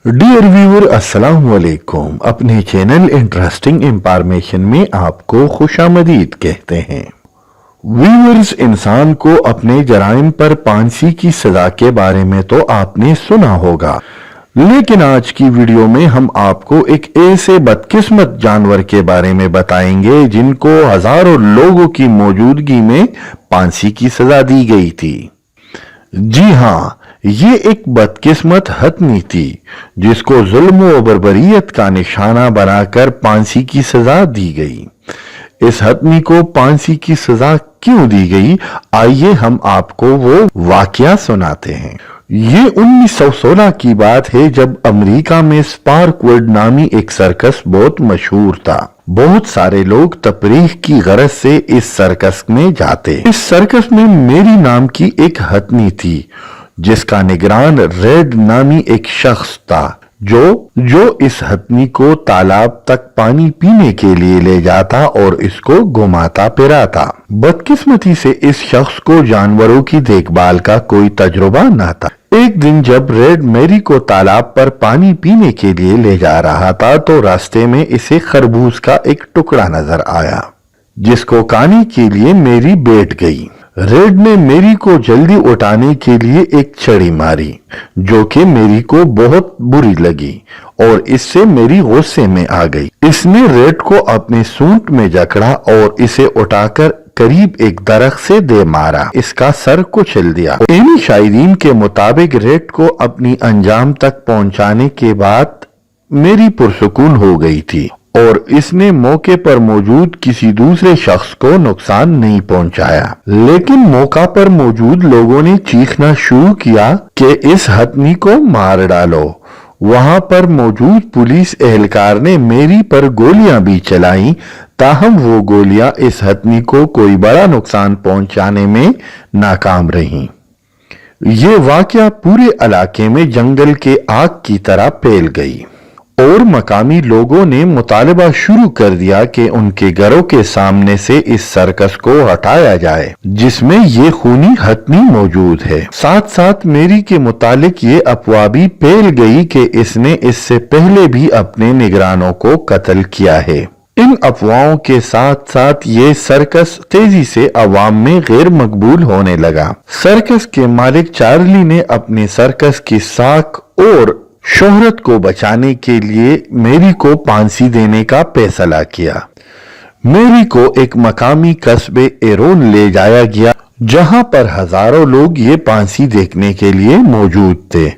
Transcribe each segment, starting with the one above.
Dear viewer अस्सलाम वालेकुम। अपने चैनल इंटरेस्टिंग इंफॉर्मेशन में आपको खुशामदीद कहते हैं। व्यूअर्स, इंसान को अपने जराइम पर फांसी की सजा के बारे में तो आपने सुना होगा, लेकिन आज की वीडियो में हम आपको एक ऐसे बदकिस्मत जानवर के बारे में बताएंगे जिनको हजारों लोगों की मौजूदगी में फांसी की सजा दी गई थी। जी हाँ, ये एक बदकिस्मत हथनी थी जिसको जुल्म व बर्बरियत का निशाना बनाकर फांसी की सजा दी गई। इस हथनी को फांसी की सजा क्यों दी गई, आइए हम आपको वो वाकया सुनाते हैं। ये 1916 की बात है जब अमेरिका में स्पार्कवर्ड नामी एक सर्कस बहुत मशहूर था। बहुत सारे लोग तफरीह की गरज से इस सर्कस में जाते। इस सर्कस में मेरी नाम की एक हथनी थी जिसका निगरान रेड नामी एक शख्स था जो इस हथनी को तालाब तक पानी पीने के लिए ले जाता और इसको घुमाता फिराता। बदकिस्मती से इस शख्स को जानवरों की देखभाल का कोई तजुर्बा न था। एक दिन जब रेड मैरी को तालाब पर पानी पीने के लिए ले जा रहा था तो रास्ते में इसे खरबूज का एक टुकड़ा नजर आया जिसको खाने के लिए मैरी बैठ गई। रेड ने मैरी को जल्दी उठाने के लिए एक छड़ी मारी जो कि मैरी को बहुत बुरी लगी और इससे मैरी गुस्से में आ गई। इसने रेड को अपने सूंड में जकड़ा और इसे उठाकर करीब एक दरख्त से दे मारा। इसका सर कुचल दिया। इन शायरीन के मुताबिक रेड को अपनी अंजाम तक पहुंचाने के बाद मैरी पुरसुकून हो गई थी और इसने मौके पर मौजूद किसी दूसरे शख्स को नुकसान नहीं पहुंचाया। लेकिन मौका पर मौजूद लोगों ने चीखना शुरू किया कि इस हथनी को मार डालो। वहां पर मौजूद पुलिस एहलकार ने मैरी पर गोलियां भी चलाई, ताहम वो गोलियां इस हथनी को कोई बड़ा नुकसान पहुंचाने में नाकाम रहीं। ये वाकया पूरे इलाके में जंगल के आग की तरह फैल गई और मकामी लोगों ने मुतालबा शुरू कर दिया कि उनके घरों के सामने से इस सर्कस को हटाया जाए जिसमें ये खूनी हथनी मौजूद है। साथ साथ मैरी के मुतालिक ये अफवाह भी फैल गई कि इसने इससे पहले भी अपने निगरानों को कत्ल किया है। इन अफवाहों के साथ साथ ये सर्कस तेजी से अवाम में गैर मकबूल होने लगा। सर्कस के मालिक चार्ली ने अपने सर्कस की साख और शोहरत को बचाने के लिए मैरी को फांसी देने का फैसला किया। मैरी को एक मकामी कस्बे एरोन ले जाया गया जहां पर हजारों लोग ये फांसी देखने के लिए मौजूद थे।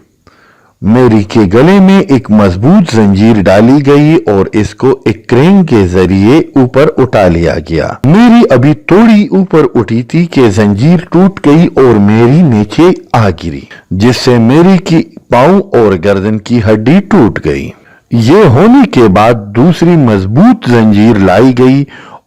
मैरी के गले में एक मजबूत जंजीर डाली गई और इसको एक क्रेन के जरिए ऊपर उठा लिया गया। मैरी अभी थोड़ी ऊपर उठी थी कि जंजीर टूट गई और मैरी नीचे आ गिरी जिससे मैरी की पांव और गर्दन की हड्डी टूट गई। ये होने के बाद दूसरी मजबूत जंजीर लाई गई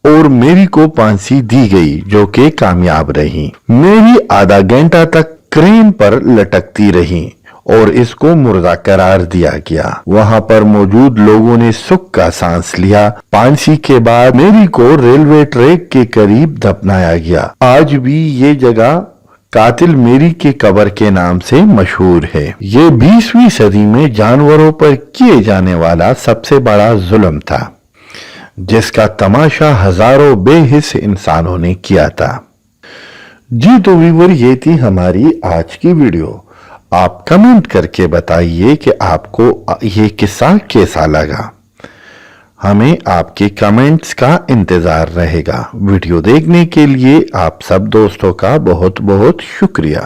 और मैरी को फांसी दी गई जो कि कामयाब रही। मैरी आधा घंटा तक क्रेन पर लटकती रही और इसको मुर्दा करार दिया गया। वहां पर मौजूद लोगों ने सुख का सांस लिया। फांसी के बाद मैरी को रेलवे ट्रैक के करीब दफनाया गया। आज भी ये जगह कातिल मैरी के कब्र के नाम से मशहूर है। ये 20वीं सदी में जानवरों पर किए जाने वाला सबसे बड़ा जुल्म था जिसका तमाशा हजारों बेहिस इंसानों ने किया था। जी तो व्यूअर, ये थी हमारी आज की वीडियो। आप कमेंट करके बताइए कि आपको ये किस्सा कैसा लगा। हमें आपके कमेंट्स का इंतजार रहेगा। वीडियो देखने के लिए आप सब दोस्तों का बहुत बहुत शुक्रिया।